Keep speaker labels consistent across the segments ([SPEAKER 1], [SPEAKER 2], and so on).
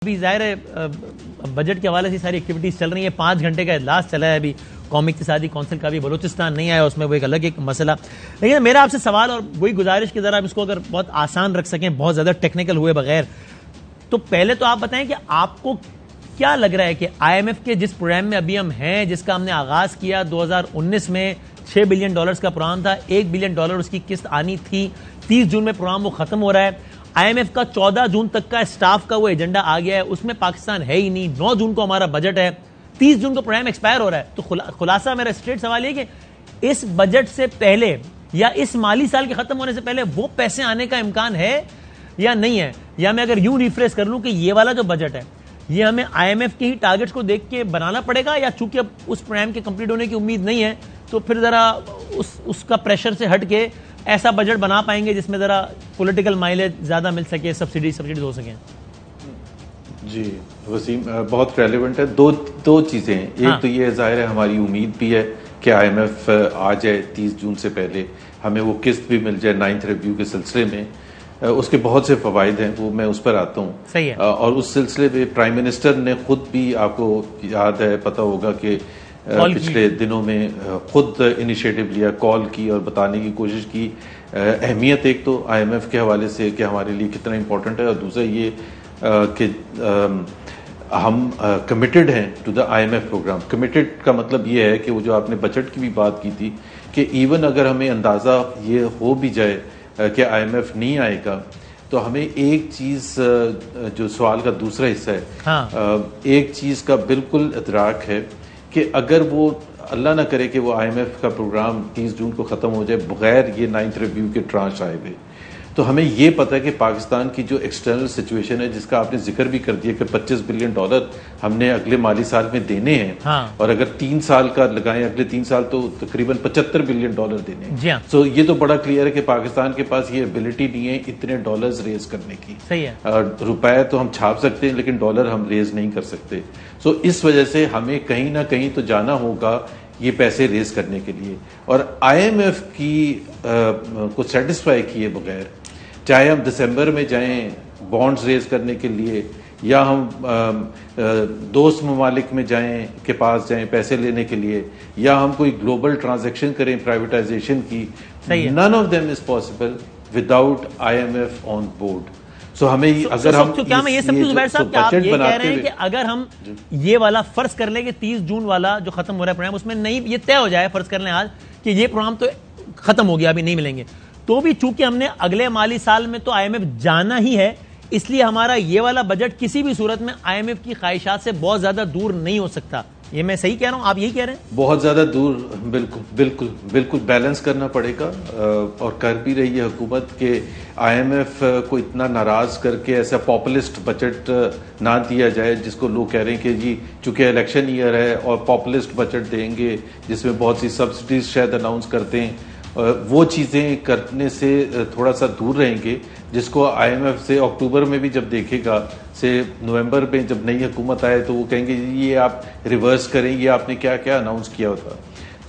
[SPEAKER 1] अभी जाहिर है बजट के हवाले से सारी एक्टिविटीज चल रही है। 5 घंटे का इजलास चला है अभी कौमी इक़्तिसादी कौंसिल का, भी बलूचिस्तान नहीं आया उसमें, वो एक अलग एक मसला। लेकिन मेरा आपसे सवाल और वही गुजारिश की जरा आप इसको अगर बहुत आसान रख सकें, बहुत ज्यादा टेक्निकल हुए बगैर, तो पहले तो आप बताएं कि आपको क्या लग रहा है कि IMF के जिस प्रोग्राम में अभी हम हैं, जिसका हमने आगाज किया 2019 में, $6 बिलियन का प्रोग्राम था, $1 बिलियन उसकी किस्त आनी थी, 30 जून में प्रोग्राम वो खत्म हो रहा है। IMF का 14 जून तक का स्टाफ का वो एजेंडा आ गया है, उसमें पाकिस्तान है ही नहीं। 9 जून को हमारा बजट है, 30 जून को प्रोग्राम एक्सपायर हो रहा है। तो खुलासा मेरा स्ट्रेट सवाल ये कि इस बजट से पहले या इस माली साल के खत्म होने से पहले वो पैसे आने का इम्कान है या नहीं है? या मैं अगर यूं रिफ्रेश कर लूं कि ये वाला जो बजट है ये हमें IMF के ही टारगेट्स को देख के बनाना पड़ेगा, या चूंकि अब उस प्रोग्राम के कंप्लीट होने की उम्मीद नहीं है तो फिर जरा उसका प्रेशर से हट के ऐसा बजट बना पाएंगे जिसमें जरा पॉलिटिकल माइलेज ज्यादा मिल सके, सब्सिडीज हो सके?
[SPEAKER 2] जी वसीम, बहुत रेलेवेंट है। दो चीजें हैं। एक तो ये जाहिर है हमारी उम्मीद भी है कि IMF आ जाए 30 जून से पहले, हमें वो किस्त भी मिल जाए 9th रिव्यू के सिलसिले में। उसके बहुत से फवायद हैं, वो मैं उस पर आता हूँ।
[SPEAKER 1] सही है।
[SPEAKER 2] और उस सिलसिले में प्राइम मिनिस्टर ने खुद भी, आपको याद है, पता होगा कि पिछले दिनों में खुद इनिशिएटिव लिया, कॉल की और बताने की कोशिश की अहमियत एक तो IMF के हवाले से कि हमारे लिए कितना इम्पोर्टेंट है, और दूसरा ये कि हम कमिटेड हैं to the IMF programme. Committed का मतलब ये है कि वो जो आपने बजट की भी बात की थी कि इवन अगर हमें अंदाज़ा ये हो भी जाए कि IMF नहीं आएगा, तो हमें एक चीज़, जो सवाल का दूसरा हिस्सा है, एक चीज़ का बिल्कुल इदराक है कि अगर वो अल्लाह ना करे कि वो IMF का प्रोग्राम 30 जून को ख़त्म हो जाए बगैर ये 9th रिव्यू के ट्रांच आए हुए, तो हमें ये पता है कि पाकिस्तान की जो एक्सटर्नल सिचुएशन है, जिसका आपने जिक्र भी कर दिया कि $25 बिलियन हमने अगले माली साल में देने हैं, और अगर 3 साल का लगाएं, अगले 3 साल तो तकरीबन $75 बिलियन देने हैं। तो ये तो बड़ा क्लियर है कि पाकिस्तान के पास ये एबिलिटी नहीं है इतने डॉलर्स रेज करने की।
[SPEAKER 1] सही है।
[SPEAKER 2] रुपए तो हम छाप सकते हैं लेकिन डॉलर हम रेज नहीं कर सकते। सो इस वजह से हमें कहीं ना कहीं तो जाना होगा ये पैसे रेज करने के लिए, और IMF की को सेटिस्फाई किए बगैर, चाहे हम दिसंबर में जाएं बॉन्ड्स रेज करने के लिए, या हम दोस्त ममालिक में जाएं के पास जाएं पैसे लेने के लिए, या हम कोई ग्लोबल ट्रांजैक्शन करें प्राइवेटाइजेशन की, none of them is possible without IMF on board. So हमें अगर हम
[SPEAKER 1] क्या मैं ये समझूं जुबैर साहब कि आप ये कह रहे हैं कि अगर हम ये वाला फर्ज कर लें कि 30 जून वाला जो खत्म हो रहा है प्रोग्राम, उसमें नहीं ये तय हो जाए, फर्ज कर लें आज कि ये प्रोग्राम तो खत्म हो गया, अभी नहीं मिलेंगे, तो भी चूंकि हमने अगले माली साल में तो IMF जाना ही है, इसलिए हमारा ये वाला बजट किसी भी सूरत में IMF की ख्वाहिशात से बहुत ज्यादा दूर नहीं हो सकता। ये मैं सही कह रहा हूं, आप यही कह रहे हैं?
[SPEAKER 2] बहुत ज्यादा दूर, बिल्कुल बिल्कुल बिल्कुल बैलेंस करना पड़ेगा, और कर भी रही है हुकूमत के IMF को इतना नाराज करके ऐसा पॉपुलिस्ट बजट ना दिया जाए जिसको लोग कह रहे हैं कि जी चूंकि इलेक्शन ईयर है और पॉपुलिस्ट बजट देंगे जिसमें बहुत सी सब्सिडीज शायद अनाउंस करते हैं, वो चीज़ें करने से थोड़ा सा दूर रहेंगे, जिसको IMF से अक्टूबर में भी जब देखेगा, से नवंबर में जब नई हुकूमत आए तो वो कहेंगे ये आप रिवर्स करें, ये आपने क्या क्या अनाउंस किया होता।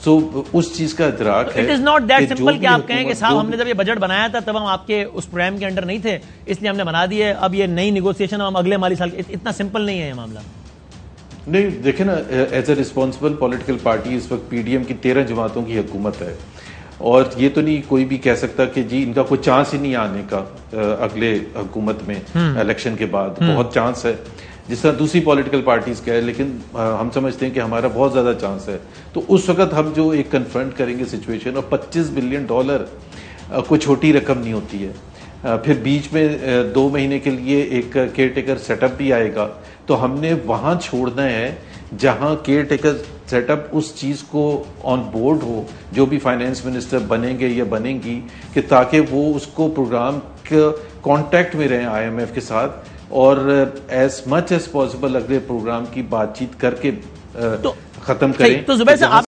[SPEAKER 2] सो उस चीज का इदराक है।
[SPEAKER 1] It is not that simple कि आप कहें कि साहब हमने जब ये बजट बनाया था तब हम आपके उस प्रोग्राम के अंडर नहीं थे इसलिए हमने बना दिए, अब ये नई निगोसिएशन हम अगले माली साल, इतना सिंपल नहीं है ये मामला।
[SPEAKER 2] नहीं देखे ना, as a responsible political party इस वक्त PDM की 13 जमातों की हुकूमत है, और ये तो नहीं कोई भी कह सकता कि जी इनका कोई चांस ही नहीं आने का अगले हुकूमत में इलेक्शन के बाद। बहुत चांस है, जिस तरह दूसरी पॉलिटिकल पार्टीज का है, लेकिन हम समझते हैं कि हमारा बहुत ज्यादा चांस है। तो उस वक्त हम जो एक कन्फ्रंट करेंगे सिचुएशन, और $25 बिलियन कोई छोटी रकम नहीं होती है। फिर बीच में 2 महीने के लिए एक केयर टेकर सेटअप भी आएगा, तो हमने वहां छोड़ना है जहां केयर टेकर सेटअप उस चीज को ऑन बोर्ड हो, जो भी फाइनेंस मिनिस्टर बनेंगे या बनेंगी, कि ताकि वो उसको प्रोग्राम के कांटेक्ट में रहें IMF के साथ, और एज मच एज पॉसिबल अगले प्रोग्राम की बातचीत करके खत्म करें।
[SPEAKER 1] तो जुबैर साहब